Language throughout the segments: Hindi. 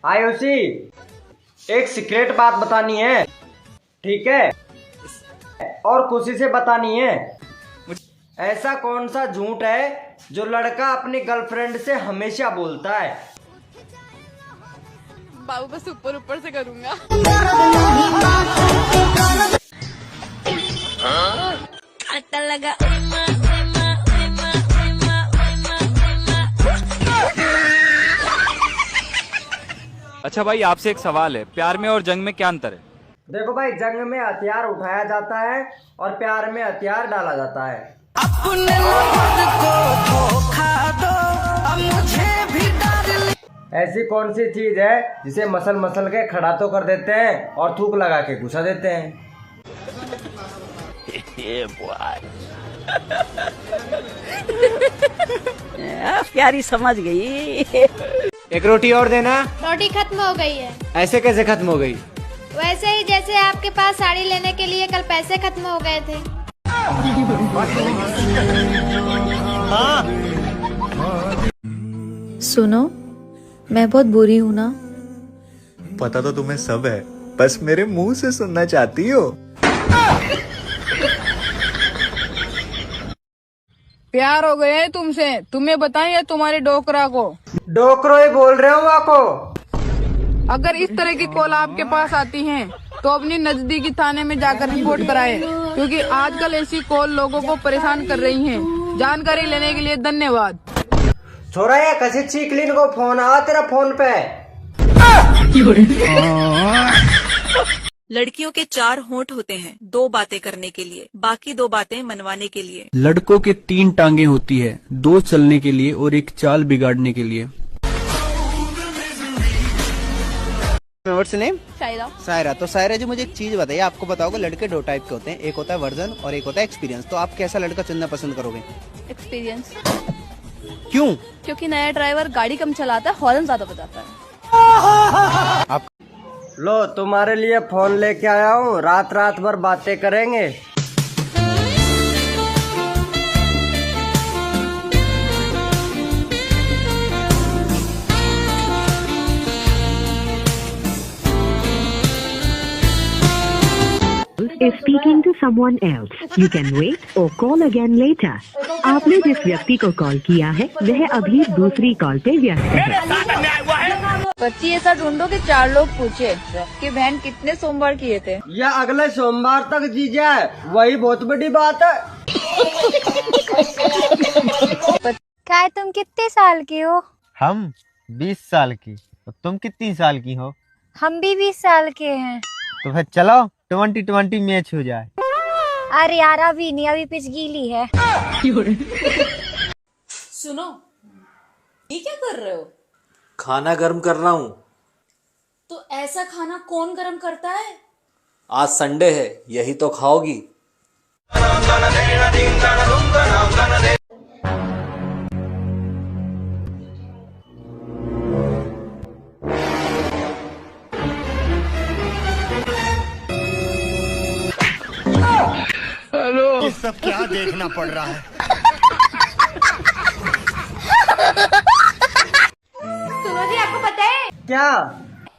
आयुषी, एक सीक्रेट बात बतानी है, ठीक है? और खुशी से बतानी है। ऐसा कौन सा झूठ है जो लड़का अपनी गर्लफ्रेंड से हमेशा बोलता है? बाबू बस ऊपर ऊपर से करूंगा। आता लगा। अच्छा भाई, आपसे एक सवाल है, प्यार में और जंग में क्या अंतर है? देखो भाई, जंग में हथियार उठाया जाता है और प्यार में हथियार डाला जाता है। अपने को धोखा दो, अब मुझे भी डाल। ऐसी कौन सी चीज है जिसे मसल मसल के खड़ा तो कर देते हैं और थूक लगा के घुसा देते हैं? प्यारी समझ गई। एक रोटी और देना। रोटी खत्म हो गई है। ऐसे कैसे खत्म हो गई? वैसे ही जैसे आपके पास साड़ी लेने के लिए कल पैसे खत्म हो गए थे। सुनो, मैं बहुत बुरी हूँ ना? पता तो तुम्हें सब है, बस मेरे मुंह से सुनना चाहती हो। प्यार हो गया है तुमसे, तुम्हें बताएं या तुम्हारे डोकरा को? डोकरो ही बोल रहे हो वाको। अगर इस तरह की कॉल आपके पास आती हैं, तो अपनी नजदीकी थाने में जाकर रिपोर्ट कराएं, क्योंकि आजकल ऐसी कॉल लोगों को परेशान कर रही हैं। जानकारी लेने के लिए धन्यवाद। छोरा, ये कसी चीकलिन को फोन आ तेरा फोन पे। लड़कियों के 4 होंठ होते हैं 2 बातें करने के लिए, बाकी 2 बातें मनवाने के लिए। लड़कों के 3 टांगे होती है, 2 चलने के लिए और 1 चाल बिगाड़ने के लिए। What's name? शायरा। सायरा। तो सायरा जी, मुझे एक चीज बताइए, आपको पता होगा लड़के 2 टाइप के होते हैं, एक होता है वर्जन और एक होता है एक्सपीरियंस। तो आप कैसा लड़का चुनना पसंद करोगे? एक्सपीरियंस। क्यों? क्योंकि नया ड्राइवर गाड़ी कम चलाता है, हॉर्न ज्यादा बजाता है। आप लो, तुम्हारे लिए फोन लेके आया हूँ, रात रात भर बातें करेंगे। is speaking to someone else. You can wait or call again later. आपने जिस व्यक्ति को कॉल किया है वह अभी दूसरी कॉल पे व्यस्त है। बच्ची ऐसा ढूंढो कि 4 लोग पूछे कि बहन कितने सोमवार किए थे। या अगले सोमवार तक जी जाए, वही बहुत बड़ी बात है। क्या तुम कितने साल की हो? हम 20 साल की। तो तुम कितनी साल की हो? हम भी 20 साल के हैं। तो फिर चलो 20-20 मैच हो जाए। अरे यार, अभी नहीं, अभी पिच गीली है। सुनो, ये क्या कर रहे हो? खाना गर्म कर रहा हूँ। तो ऐसा खाना कौन गर्म करता है? आज संडे है, यही तो खाओगी। हेलो, ये सब क्या देखना पड़ रहा है? सुनो जी, आपको पता है क्या?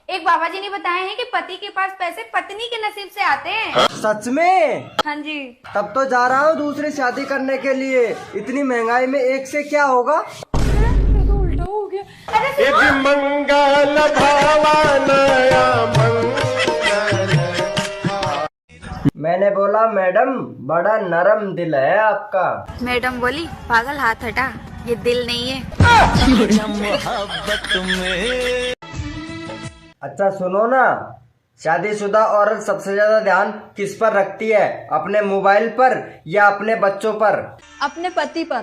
एक बाबा जी ने बताए हैं कि पति के पास पैसे पत्नी के नसीब से आते हैं। सच में? हाँ जी। तब तो जा रहा हूँ दूसरी शादी करने के लिए। इतनी महंगाई में एक से क्या होगा? उल्टा हो गया। अरे मंगल भवानया मैंने बोला मैडम, बड़ा नरम दिल है आपका। मैडम बोली, पागल हाथ हटा, ये दिल नहीं है। अच्छा सुनो ना, शादीशुदा औरत सबसे ज्यादा ध्यान किस पर रखती है? अपने मोबाइल पर या अपने बच्चों पर? अपने पति पर।